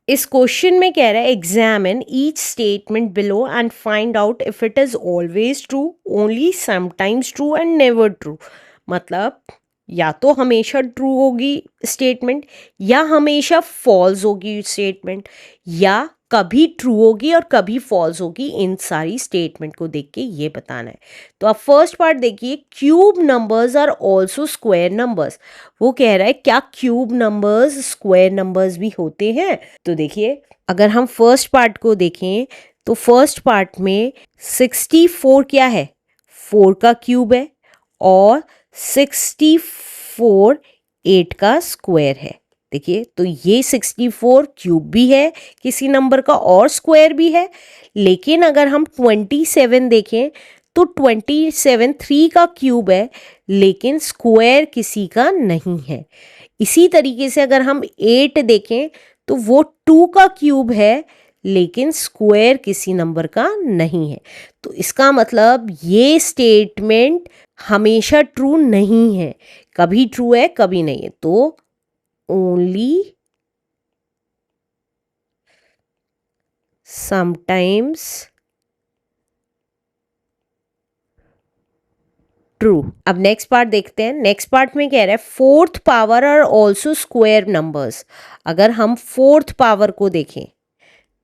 इस क्वेश्चन में कह रहा है examine each statement below and find out if it is always true, only sometimes true and never true. मतलब या तो हमेशा ट्रू होगी स्टेटमेंट या हमेशा फॉल्स होगी स्टेटमेंट, या कभी ट्रू होगी और कभी फॉल्स होगी। इन सारी स्टेटमेंट को देख के ये बताना है। तो अब फर्स्ट पार्ट देखिए, cube numbers are also square numbers. वो कह रहा है क्या क्यूब नंबर्स स्क्वायर नंबर्स भी होते हैं? तो देखिए अगर हम फर्स्ट पार्ट को देखें तो फर्स्ट पार्ट में 64 क्या है? 4 का क्यूब है और 64 8 का स्क्वायर है। देखिए तो ये 64 क्यूब भी है किसी नंबर का और स्क्वायर भी है। लेकिन अगर हम 27 देखें तो 27 3 का क्यूब है लेकिन स्क्वायर किसी का नहीं है। इसी तरीके से अगर हम 8 देखें तो वो 2 का क्यूब है लेकिन स्क्वायर किसी नंबर का नहीं है। तो इसका मतलब ये स्टेटमेंट हमेशा ट्रू नहीं है, कभी ट्रू है कभी नहीं है। तो ओनली समटाइम्स ट्रू। अब नेक्स्ट पार्ट देखते हैं। नेक्स्ट पार्ट में कह रहा है fourth power are also square numbers. अगर हम फोर्थ पावर को देखें,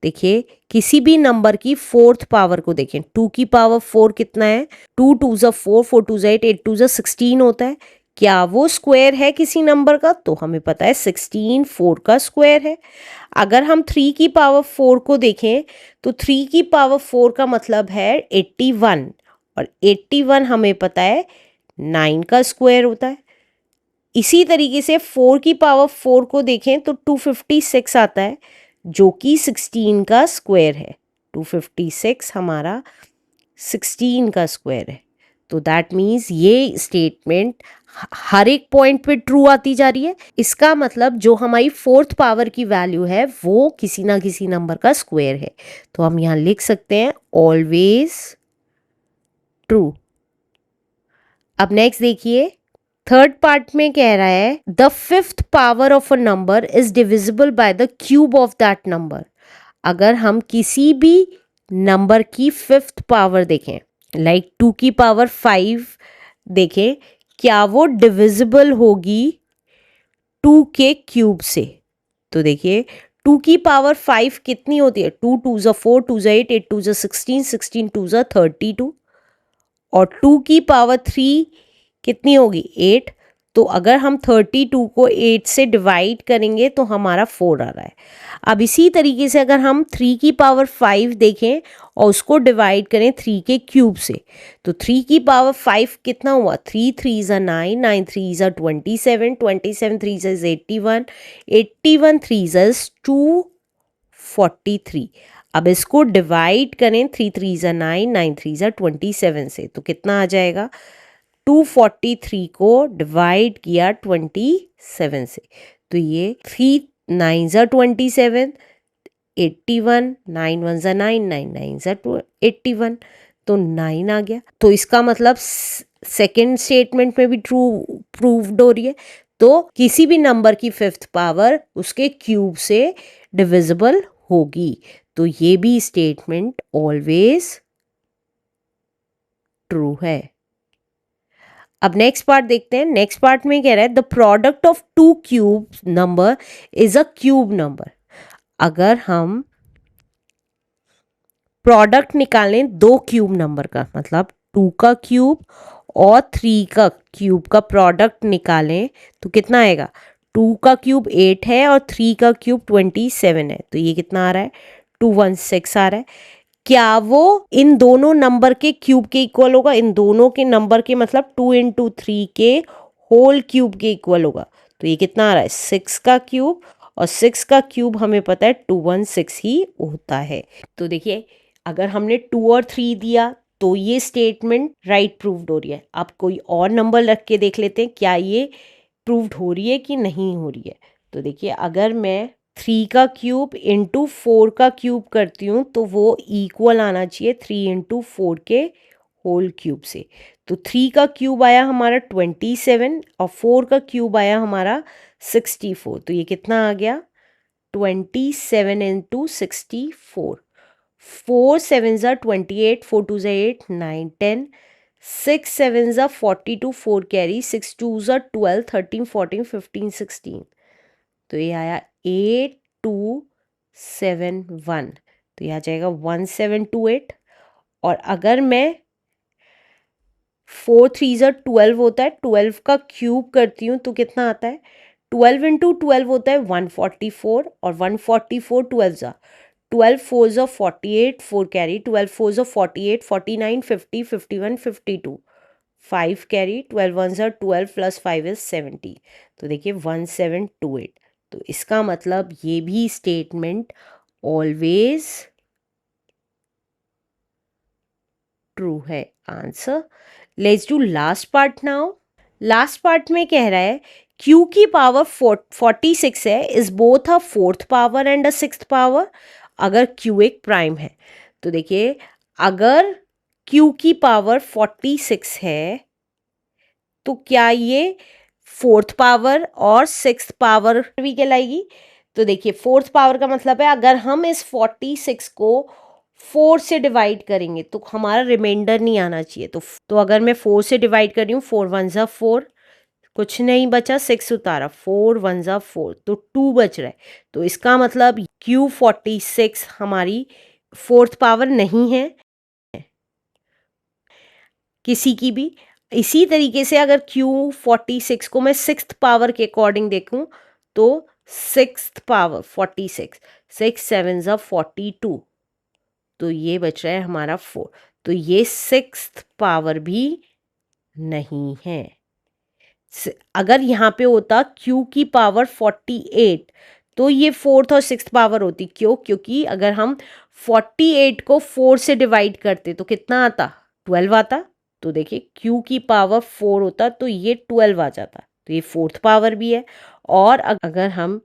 देखिए किसी भी नंबर की फोर्थ पावर को देखें, 2 की पावर 4 कितना है? 2 2 ज़ा 4, 4 2 ज़ा 8, 8 2 ज़ा 16 होता है। क्या वो स्क्वायर है किसी नंबर का? तो हमें पता है 16 4 का स्क्वायर है। अगर हम 3 की पावर 4 को देखें तो 3 की पावर 4 का मतलब है 81 और 81 हमें पता है 9 का स्क्वायर होता है। इसी तरीके से 4 की पावर 4 को देखें तो 256 आता है जो कि 16 का स्क्वायर है। 256 हमारा 16 का स्क्वायर है। तो दैट मीन्स ये स्टेटमेंट हर एक पॉइंट पे ट्रू आती जा रही है। इसका मतलब जो हमारी फोर्थ पावर की वैल्यू है वो किसी ना किसी नंबर का स्क्वायर है। तो हम यहाँ लिख सकते हैं ऑलवेज ट्रू। अब नेक्स्ट देखिए, थर्ड पार्ट में कह रहा है the fifth power of a number is divisible by the cube of that number. अगर हम किसी भी नंबर की फिफ्थ पावर देखें, लाइक 2 की पावर 5 देखें, क्या वो डिविजिबल होगी 2 के क्यूब से? तो देखिए 2 की पावर 5 कितनी होती है? 2 2 ज़ा 4, 2 ज़ा 8, 8 2 ज़ा 16, 16 2 ज़ा 32 और 2 की पावर 3 कितनी होगी? 8। तो अगर हम 32 को 8 से डिवाइड करेंगे तो हमारा 4 आ रहा है। अब इसी तरीके से अगर हम 3 की पावर 5 देखें और उसको डिवाइड करें 3 के क्यूब से, तो 3 की पावर 5 कितना हुआ? 3 3 ज़ा 9, 9 3 ज़ा 27, 27 3 ज़ा 81, 81 3 ज़ा 243। अब इसको डिवाइड करें 3 3 ज़ा 9, 9 3 ज़ा 27 से, तो कितना आ जाएगा? 243 को डिवाइड किया 27 से, तो ये 3 9 ज़ा 27, 81, 9 1 ज़ा 9, 9 9 ज़ा 81, तो 9 आ गया। तो इसका मतलब सेकेंड स्टेटमेंट में भी ट्रू प्रूव्ड हो रही है। तो किसी भी नंबर की फिफ्थ पावर उसके क्यूब से डिविजिबल होगी। तो ये भी स्टेटमेंट ऑलवेज ट्रू है। अब नेक्स्ट पार्ट देखते हैं। नेक्स्ट पार्ट में कह रहा है the product of two cube number is a cube number. अगर हम प्रोडक्ट निकालें दो क्यूब नंबर का, मतलब 2 का क्यूब और 3 का क्यूब का प्रोडक्ट निकालें तो कितना आएगा? 2 का क्यूब 8 है और 3 का क्यूब 27 है, तो ये कितना आ रहा है? 216 आ रहा है। क्या वो इन दोनों नंबर के क्यूब के इक्वल होगा? इन दोनों के नंबर के मतलब 2 इंटू 3 के होल क्यूब के इक्वल होगा। तो ये कितना आ रहा है? 6 का क्यूब, और 6 का क्यूब हमें पता है 216 ही होता है। तो देखिए अगर हमने 2 और 3 दिया तो ये स्टेटमेंट राइट प्रूव्ड हो रही है। अब कोई और नंबर रख के देख लेते हैं क्या ये प्रूव्ड हो रही है कि नहीं हो रही है। तो देखिए अगर मैं 3 का क्यूब इंटू 4 का क्यूब करती हूँ तो वो इक्वल आना चाहिए 3 इंटू 4 के होल क्यूब से। तो 3 का क्यूब आया हमारा 27 और 4 का क्यूब आया हमारा 64, तो ये कितना आ गया? 27 into 64. 4 sevens are 28, 4 twos are 8, 9, 10. 6 sevens are 42, 4 carry, 6 twos are 12, 13, 14, 15, 16. तो ये आया 8271, तो ये आ जाएगा 1728। और अगर मैं 4 3 ज़ा 12 होता है, 12 का क्यूब करती हूँ तो कितना आता है? 12 इंटू 12 होता है 144, और 144 12 ज़ा 12 4 ज़ा 48, 4 कैरी, 12 4 ज़ा 48, 49, 50, 51, 52, 5 कैरी, 12 1 ज़ा 12 प्लस 5 इज 70। तो देखिए 1728। तो इसका मतलब ये भी स्टेटमेंट ऑलवेज ट्रू है। Answer. Let's do last part now. Last part में कह रहा है q की पावर 46 है, is both a fourth power and a sixth power, अगर q एक प्राइम है। तो देखिए अगर q की पावर 46 है तो क्या ये फोर्थ पावर और सिक्स्थ पावर भी कहलाएगी? तो देखिए फोर्थ पावर का मतलब है अगर हम इस 46 को 4 से डिवाइड करेंगे तो हमारा रिमाइंडर नहीं आना चाहिए। तो अगर मैं 4 से डिवाइड कर रही हूँ, 4 1 ज़ा 4, कुछ नहीं बचा, 6 उतारा, 4 1 ज़ा 4, तो 2 बच रहा है। तो इसका मतलब Q46 हमारी फोर्थ पावर नहीं है किसी की भी। इसी तरीके से अगर Q46 को मैं सिक्स्थ पावर के अकॉर्डिंग देखूं तो सिक्स्थ पावर 46, 6 7 ज़ा 42, तो ये बच रहा है हमारा 4। तो ये सिक्स्थ पावर भी नहीं है। अगर यहाँ पे होता Q की पावर 48 तो ये फोर्थ और सिक्स्थ पावर होती। क्यों? क्योंकि अगर हम 48 को 4 से डिवाइड करते तो कितना आता? 12 आता। तो देखिए Q की पावर 4 होता तो ये 12 आ जाता, तो ये फोर्थ पावर भी है। और अगर हम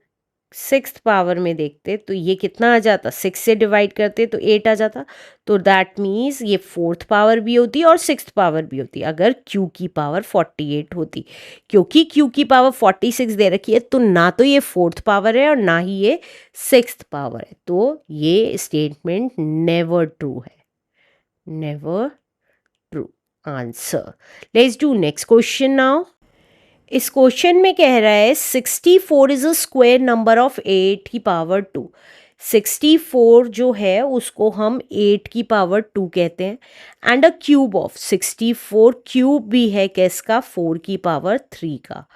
सिक्स्थ पावर में देखते तो ये कितना आ जाता? 6 से डिवाइड करते तो 8 आ जाता। तो दैट मीन्स ये फोर्थ पावर भी होती और सिक्स्थ पावर भी होती अगर Q की पावर 48 होती। क्योंकि Q की पावर 46 दे रखी है तो ना तो ये फोर्थ पावर है और ना ही ये सिक्स्थ पावर है। तो ये स्टेटमेंट नेवर ट्रू है। Never true. Answer. Let's do next question now. इस क्वेश्चन में कह रहा है 64 is a square number of 8 की पावर 2। 64 जो है उसको हम 8 की पावर 2 कहते हैं, and a cube of 64, cube भी है किसका? 4 की पावर 3 का।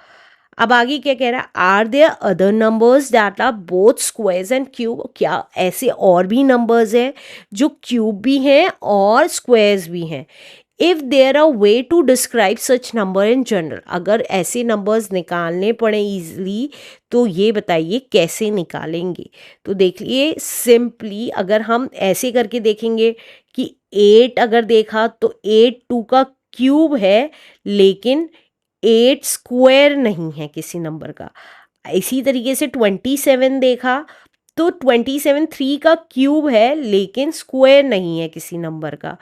अब आगे क्या कह रहा है? Are there other numbers that are both squares and cube? क्या ऐसे और भी नंबर्स हैं जो क्यूब भी हैं और स्क्वायर्स भी हैं? If there are way to describe such number in general, अगर ऐसे नंबर्स निकालने पड़े इजीली तो ये बताइए कैसे निकालेंगे? तो देखिए सिंपली अगर हम ऐसे करके देखेंगे कि 8 अगर देखा तो 8 2 का क्यूब है, लेकिन 8 स्क्वायर नहीं है किसी नंबर का। इसी तरीके से 27 देखा तो 27 3 का क्यूब है लेकिन स्क्वायर नहीं है किसी नंबर का।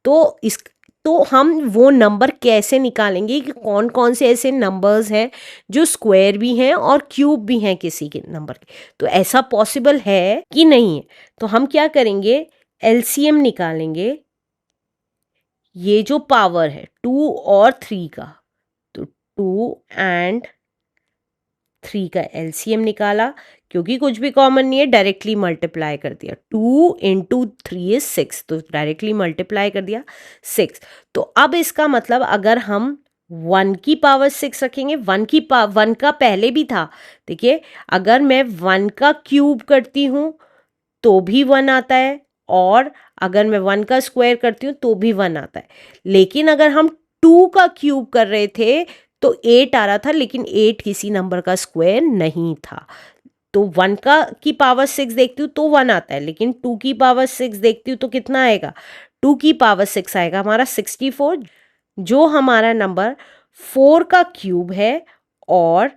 तो इस तो हम वो नंबर कैसे निकालेंगे कि कौन कौन से ऐसे नंबर्स हैं जो स्क्वायर भी हैं और क्यूब भी हैं किसी के नंबर के? तो ऐसा पॉसिबल है कि नहीं है? तो हम क्या करेंगे? एलसीएम निकालेंगे। ये जो पावर है 2 और 3 का, तो 2 एंड 3 का एलसीएम निकाला, क्योंकि कुछ भी कॉमन नहीं है डायरेक्टली मल्टीप्लाई कर दिया। 2 इंटू 3 इज 6, तो डायरेक्टली मल्टीप्लाई कर दिया 6। तो अब इसका मतलब अगर हम 1 की पावर 6 रखेंगे, 1 का पहले भी था। देखिए अगर मैं 1 का क्यूब करती हूँ तो भी 1 आता है, और अगर मैं 1 का स्क्वायर करती हूँ तो भी 1 आता है। लेकिन अगर हम 2 का क्यूब कर रहे थे तो 8 आ रहा था, लेकिन 8 किसी नंबर का स्क्वायर नहीं था। तो 1 का की पावर 6 देखती हूँ तो 1 आता है, लेकिन 2 की पावर 6 देखती हूँ तो कितना आएगा? 2 की पावर 6 आएगा हमारा 64, जो हमारा नंबर 4 का क्यूब है और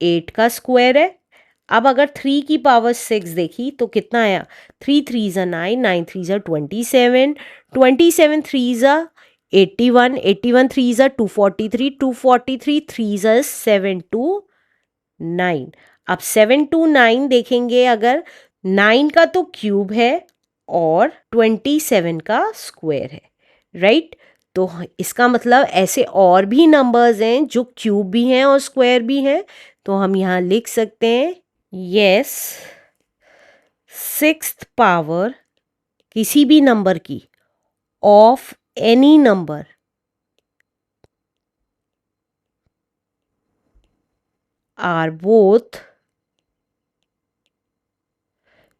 8 का स्क्वायर है। अब अगर 3 की पावर 6 देखी तो कितना आया? 3 3 ज़ा 9, 9 3 ज़ा 27, 27 3 ज़ा 81, 81 3 ज़ा 243, 243 3 ज़ा 729। अब 7 to 9 देखेंगे, अगर 9 का तो क्यूब है और 27 का स्क्वायर है, राइट। तो इसका मतलब ऐसे और भी नंबर्स हैं जो क्यूब भी हैं और स्क्वायर भी हैं, तो हम यहाँ लिख सकते हैं यस, 6th पावर किसी भी नंबर की of any number are both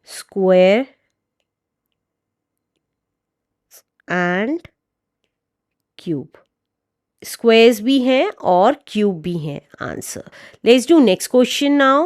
square and cube. Squares भी हैं और क्यूब भी हैं answer. Let's do next question now.